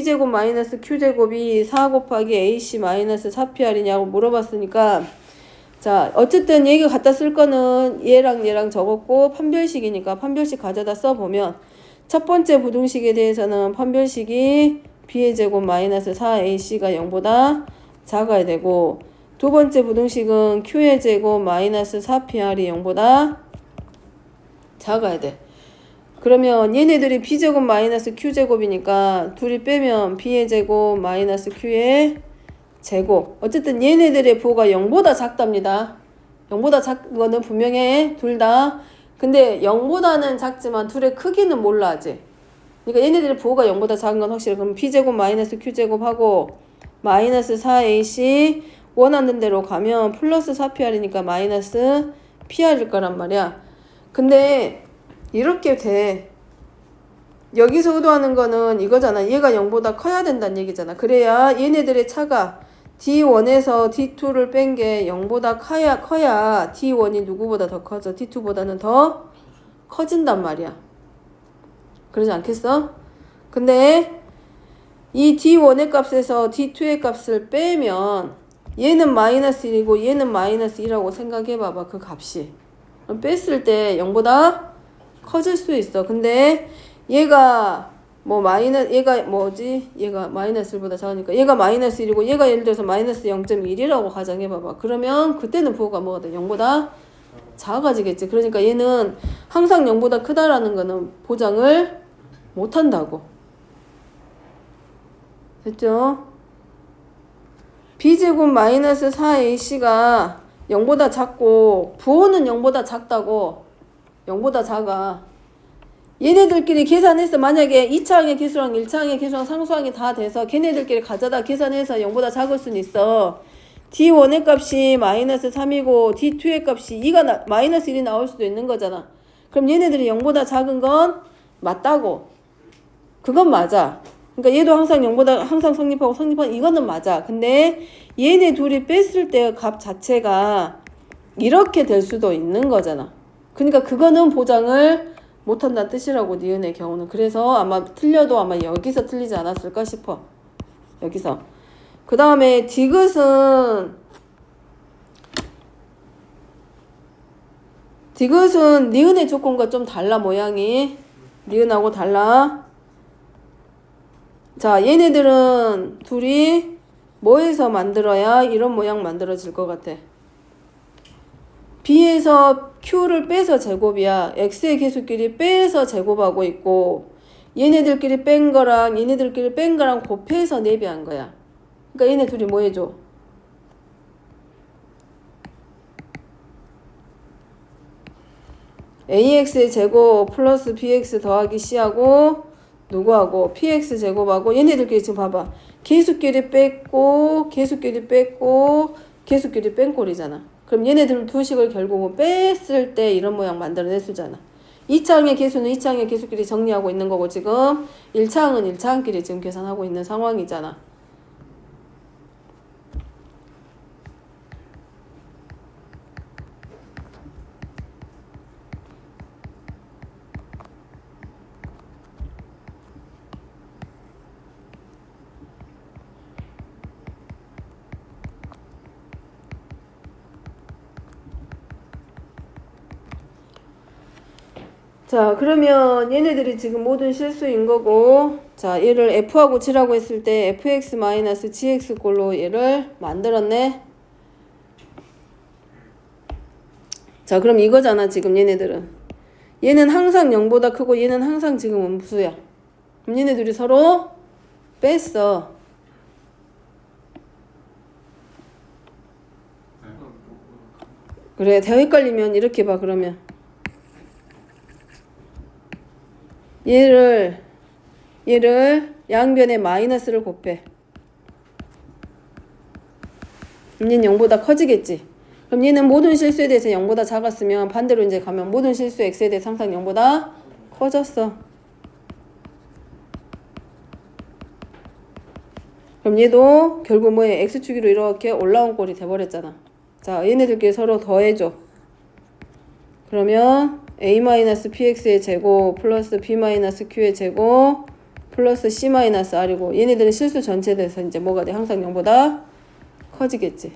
B제곱 마이너스 Q제곱이 4 곱하기 AC 마이너스 4PR이냐고 물어봤으니까 자 어쨌든 얘가 갖다 쓸 거는 얘랑 얘랑 적었고 판별식이니까 판별식 가져다 써보면 첫 번째 부등식에 대해서는 판별식이 B의 제곱 마이너스 4AC가 0보다 작아야 되고 두 번째 부등식은 Q의 제곱 마이너스 4PR이 0보다 작아야 돼. 그러면 얘네들이 B제곱 마이너스 Q제곱이니까 둘이 빼면 B의 제곱 마이너스 Q의 제곱. 어쨌든 얘네들의 부호가 0보다 작답니다. 0보다 작은 거는 분명해. 둘 다. 근데 0보다는 작지만 둘의 크기는 몰라 아직. 그러니까 얘네들의 부호가 0보다 작은 건 확실해. 그럼 B제곱 마이너스 Q제곱하고 마이너스 4AC 원하는 대로 가면 플러스 4PR이니까 마이너스 PR일 거란 말이야. 근데 이렇게 돼. 여기서 의도하는 거는 이거잖아. 얘가 0보다 커야 된다는 얘기잖아. 그래야 얘네들의 차가 D1에서 D2를 뺀 게 0보다 커야 D1이 누구보다 더 커져. D2보다는 더 커진단 말이야. 그러지 않겠어? 근데 이 D1의 값에서 D2의 값을 빼면 얘는 마이너스 1이고 얘는 마이너스 2라고 생각해 봐봐. 그 값이. 그럼 뺐을 때 0보다 커질 수 있어. 근데 얘가 얘가 뭐지? 얘가 마이너스 1보다 작으니까 얘가 마이너스 1이고 얘가 예를 들어서 마이너스 0.1이라고 가정해 봐봐. 그러면 그때는 부호가 뭐가 돼? 0보다 작아지겠지. 그러니까 얘는 항상 0보다 크다라는 거는 보장을 못 한다고. 됐죠? B제곱 마이너스 4AC가 0보다 작고 부호는 0보다 작다고. 0보다 작아. 얘네들끼리 계산해서 만약에 2차항의 개수랑 1차항의 개수랑 상수항이 다 돼서 걔네들끼리 가져다 계산해서 0보다 작을 수는 있어. D1의 값이 마이너스 3이고 D2의 값이 2가 마이너스 1이 나올 수도 있는 거잖아. 그럼 얘네들이 0보다 작은 건 맞다고. 그건 맞아. 그러니까 얘도 항상 0보다 항상 성립하는 이거는 맞아. 근데 얘네 둘이 뺐을 때 값 자체가 이렇게 될 수도 있는 거잖아. 그러니까 그거는 보장을 못한다는 뜻이라고 니은의 경우는. 그래서 아마 틀려도 아마 여기서 틀리지 않았을까 싶어. 여기서. 그 다음에 디귿은 니은의 조건과 좀 달라. 모양이 니은하고 달라. 자 얘네들은 둘이 뭐에서 만들어야 이런 모양 만들어질 것 같아? B에서 Q를 빼서 제곱이야. X의 개수끼리 빼서 제곱하고 있고 얘네들끼리 뺀 거랑 얘네들끼리 뺀 거랑 곱해서 내비한 거야. 그러니까 얘네 둘이 뭐 해줘? AX의 제곱 플러스 BX 더하기 C하고 누구하고? PX 제곱하고 얘네들끼리 지금 봐봐. 개수끼리 뺐고 개수끼리 뺐고 개수끼리 뺀 꼴이잖아. 그럼 얘네들 두 식을 결국은 뺐을 때 이런 모양 만들어냈으잖아. 2차항의 개수는 2차항의 개수끼리 정리하고 있는 거고 지금 1차항은 1차항끼리 지금 계산하고 있는 상황이잖아. 자 그러면 얘네들이 지금 모든 실수인 거고 자 얘를 F하고 G라고 했을 때 fx-gx 꼴로 얘를 만들었네. 자 그럼 이거잖아 지금 얘네들은. 얘는 항상 0보다 크고 얘는 항상 지금 음수야. 그럼 얘네들이 서로 뺐어. 그래 더 헷갈리면 이렇게 봐. 그러면 얘를 양변에 마이너스를 곱해. 그럼 얘는 0보다 커지겠지. 그럼 얘는 모든 실수에 대해서 0보다 작았으면 반대로 이제 가면 모든 실수 x에 대해서 항상 0보다 커졌어. 그럼 얘도 결국 뭐에 x축으로 이렇게 올라온 꼴이 돼버렸잖아. 자 얘네들끼리 서로 더해줘. 그러면 a-px의 제곱 플러스 b-q의 제곱 플러스 C-R이고 얘네들은 실수 전체에 대해서 이제 뭐가 돼? 항상 0보다 커지겠지.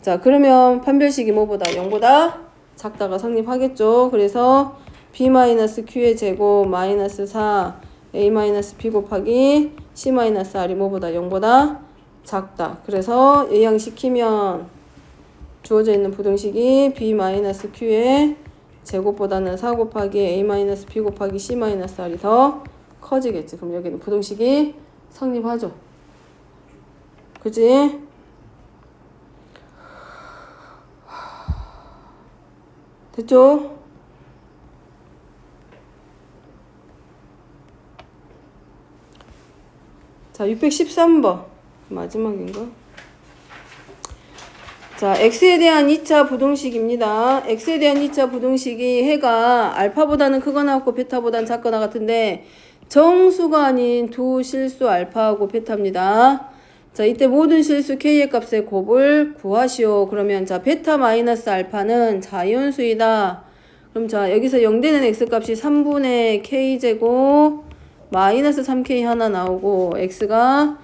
자, 그러면 판별식이 뭐보다 0보다 작다가 성립하겠죠. 그래서 B-Q의 제곱 마이너스 4 A-B 곱하기 C-R이 뭐보다 0보다 작다. 그래서 예양시키면 주어져 있는 부등식이 B-Q의 제곱보다는 4 곱하기 A-B 곱하기 C-R이 더 커지겠지. 그럼 여기는 부등식이 성립하죠. 그치? 됐죠? 자, 613번. 마지막인가? 자, x에 대한 2차 부등식입니다. x에 대한 2차 부등식이 해가 알파보다는 크거나 같고 베타보다는 작거나 같은데 정수가 아닌 두 실수 알파하고 베타입니다. 자, 이때 모든 실수 k의 값의 곱을 구하시오. 그러면 자, 베타 마이너스 알파는 자연수이다. 그럼 자, 여기서 0되는 x 값이 3분의 k제곱 마이너스 3k 하나 나오고 x는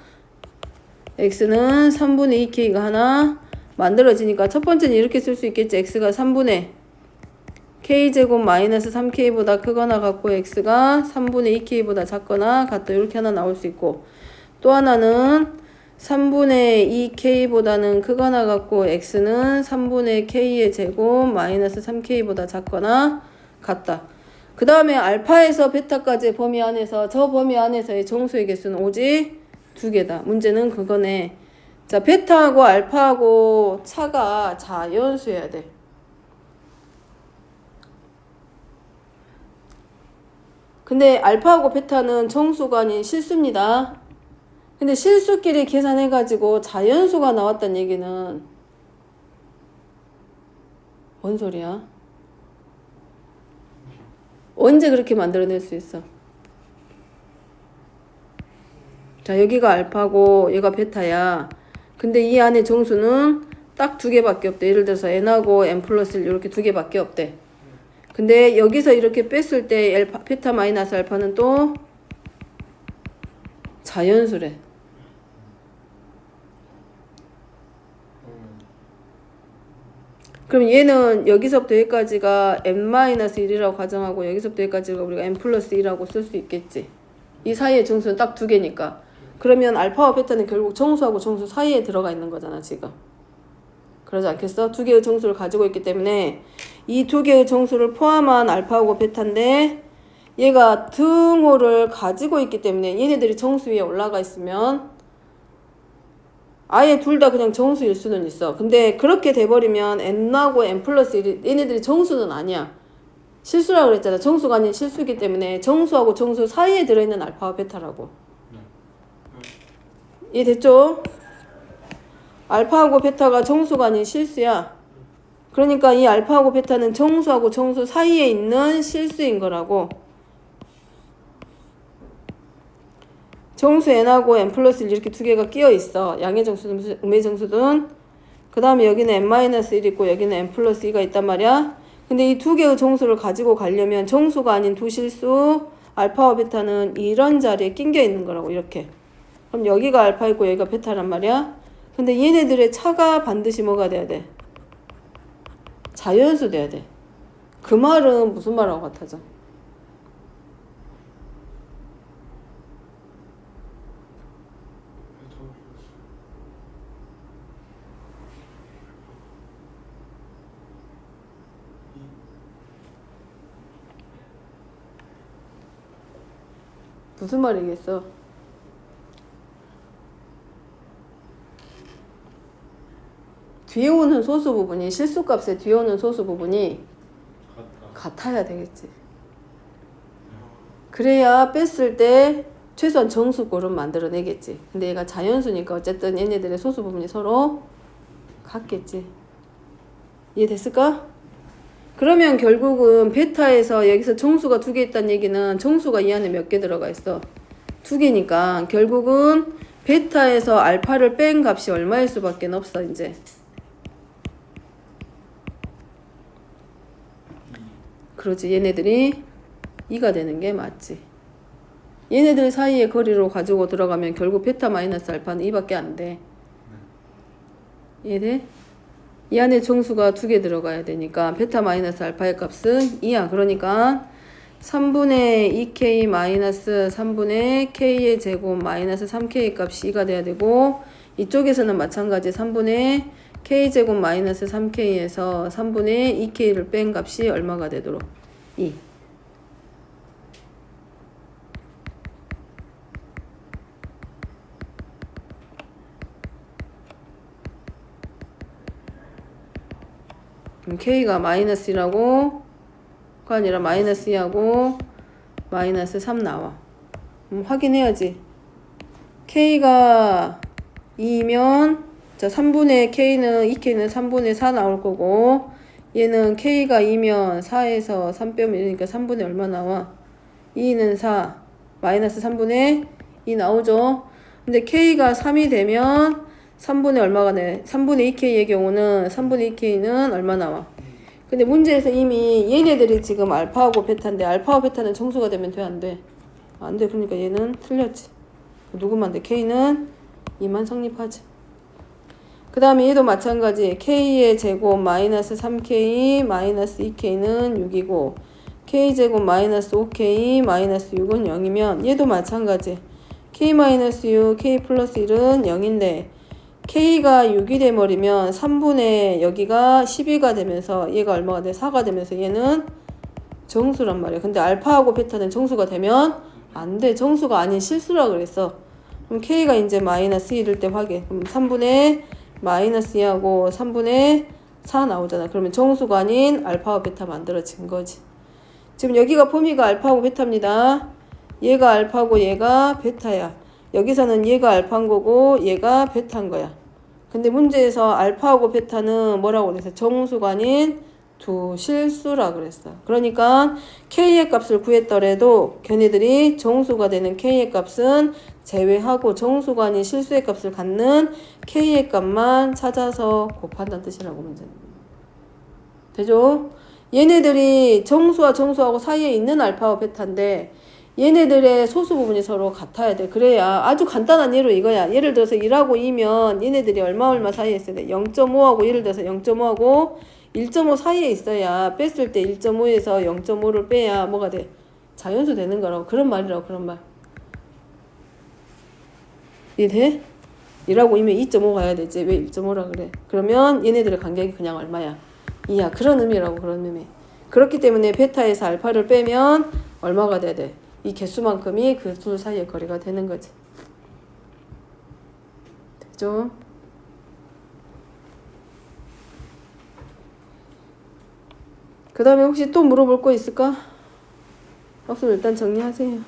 3분의 2k가 하나 만들어지니까 첫 번째는 이렇게 쓸 수 있겠지. x가 3분의 k제곱 마이너스 3k보다 크거나 같고 x가 3분의 2k보다 작거나 같다. 이렇게 하나 나올 수 있고 또 하나는 3분의 2k보다는 크거나 같고 x는 3분의 k의 제곱 마이너스 3k보다 작거나 같다. 그 다음에 알파에서 베타까지의 범위 안에서 저 범위 안에서의 정수의 개수는 오직 2개다. 문제는 그거네. 자, 베타하고 알파하고 차가 자연수여야 돼. 근데 알파하고 베타는 정수가 아닌 실수입니다. 근데 실수끼리 계산해가지고 자연수가 나왔다는 얘기는 뭔 소리야? 언제 그렇게 만들어낼 수 있어? 자, 여기가 알파고 얘가 베타야. 근데 이 안에 정수는 딱 2개밖에 없대. 예를 들어서 n하고 n 플러스 1 이렇게 2개밖에 없대. 근데 여기서 이렇게 뺐을 때 베타 마이너스 알파는 또 자연수래. 그럼 얘는 여기서부터 여기까지가 n-1이라고 가정하고 여기서부터 여기까지가 우리가 n 플러스 1이라고 쓸 수 있겠지. 이 사이의 정수는 딱 2개니까. 그러면 알파와 베타는 결국 정수하고 정수 사이에 들어가 있는 거잖아, 지금. 그러지 않겠어? 2개의 정수를 가지고 있기 때문에 이 2개의 정수를 포함한 알파하고 베타인데 얘가 등호를 가지고 있기 때문에 얘네들이 정수 위에 올라가 있으면 아예 둘 다 그냥 정수일 수는 있어. 근데 그렇게 돼버리면 n하고 n 플러스 1이 얘네들이 정수는 아니야. 실수라고 그랬잖아. 정수가 아닌 실수이기 때문에 정수하고 정수 사이에 들어있는 알파와 베타라고. 이해됐죠? 알파하고 베타가 정수가 아닌 실수야. 그러니까 이 알파하고 베타는 정수하고 정수 사이에 있는 실수인 거라고. 정수 n하고 n 플러스 1 이렇게 2개가 끼어 있어. 양의 정수든 음의 정수든. 그 다음에 여기는 n-1 있고 여기는 n 플러스 2가 있단 말이야. 근데 이 2개의 정수를 가지고 가려면 정수가 아닌 두 실수 알파와 베타는 이런 자리에 낑겨 있는 거라고. 이렇게. 그럼 여기가 알파 있고 여기가 베타란 말이야. 근데 얘네들의 차가 반드시 뭐가 돼야 돼? 자연수 돼야 돼. 그 말은 무슨 말하고 같아져? 무슨 말이겠어? 뒤에 오는 소수 부분이 실수값의 뒤에 오는 소수 부분이 같아야 되겠지. 그래야 뺐을 때 최소한 정수꼴은 만들어내겠지. 근데 얘가 자연수니까 어쨌든 얘네들의 소수 부분이 서로 같겠지. 이해됐을까? 그러면 결국은 베타에서 여기서 정수가 2개 있다는 얘기는 정수가 이 안에 몇 개 들어가 있어? 2개니까 결국은 베타에서 알파를 뺀 값이 얼마일 수밖에 없어. 이제 그러지. 얘네들이 2가 되는 게 맞지. 얘네들 사이의 거리로 가지고 들어가면 결국 베타 마이너스 알파는 2밖에 안 돼. 이해돼? 이 안에 정수가 2개 들어가야 되니까 베타 마이너스 알파의 값은 2야. 그러니까 3분의 2k 마이너스 3분의 k의 제곱 마이너스 3k 값이 2가 돼야 되고, 이쪽에서는 마찬가지 3분의 k 제곱 마이너스 3k에서 3분의 2k를 뺀 값이 얼마가 되도록 2. 그럼 k가 마이너스 1하고 가 아니라 마이너스 2하고 마이너스 3 나와. 확인해야지. k가 2면 자 3분의 k는 2k는 3분의 4 나올 거고, 얘는 k가 2면 4에서 3 빼면 이러니까 3분의 얼마 나와? 2는 4 마이너스 3분의 2 나오죠. 근데 k가 3이 되면 3분의 얼마가 돼? 3분의 2k의 경우는 3분의 2k는 얼마 나와? 근데 문제에서 이미 얘네들이 지금 알파하고 베타인데, 알파하고 베타는 정수가 되면 돼, 안 돼? 안 돼. 그러니까 얘는 틀렸지. 누구만 돼? k는 2만 성립하지. 그 다음에 얘도 마찬가지. k의 제곱 마이너스 3k 마이너스 2k는 6이고, k제곱 마이너스 5k 마이너스 6은 0이면 얘도 마찬가지. k 마이너스 6, k 플러스 1은 0인데 k가 6이 돼버리면 3분의 여기가 12가 되면서 얘가 얼마가 돼? 4가 되면서 얘는 정수란 말이야. 근데 알파하고 베타는 정수가 되면 안 돼. 정수가 아닌 실수라 그랬어. 그럼 k가 이제 마이너스 1일 때 확인. 그럼 3분의 마이너스 2하고 3분의 4 나오잖아. 그러면 정수가 아닌 알파와 베타 만들어진 거지. 지금 여기가 범위가 알파하고 베타입니다. 얘가 알파고 얘가 베타야. 여기서는 얘가 알파인 거고 얘가 베타인 거야. 근데 문제에서 알파하고 베타는 뭐라고 그랬어? 정수가 아닌 두 실수라 그랬어. 그러니까 k의 값을 구했더라도 걔네들이 정수가 되는 k의 값은 제외하고 정수가 아닌 실수의 값을 갖는 k의 값만 찾아서 곱한다는 뜻이라고 문제는. 되죠? 얘네들이 정수와 정수하고 사이에 있는 알파와 베타인데 얘네들의 소수 부분이 서로 같아야 돼. 그래야 아주 간단한 예로 이거야. 예를 들어서 1하고 2면 얘네들이 얼마 사이에 있어야 돼. 0.5하고 예를 들어서 0.5하고 1.5 사이에 있어야 뺐을 때 1.5에서 0.5를 빼야 뭐가 돼? 자연수 되는 거라고. 그런 말이라고. 그런 말. 이해돼? 1하고 2면 2.5 가야 되지. 왜 1.5라 그래? 그러면 얘네들의 간격이 그냥 얼마야? 2야. 그런 의미라고. 그런 의미. 그렇기 때문에 베타에서 알파를 빼면 얼마가 돼야 돼? 이 개수만큼이 그 둘 사이의 거리가 되는 거지. 되죠? 그 다음에 혹시 또 물어볼 거 있을까? 없으면 일단 정리하세요.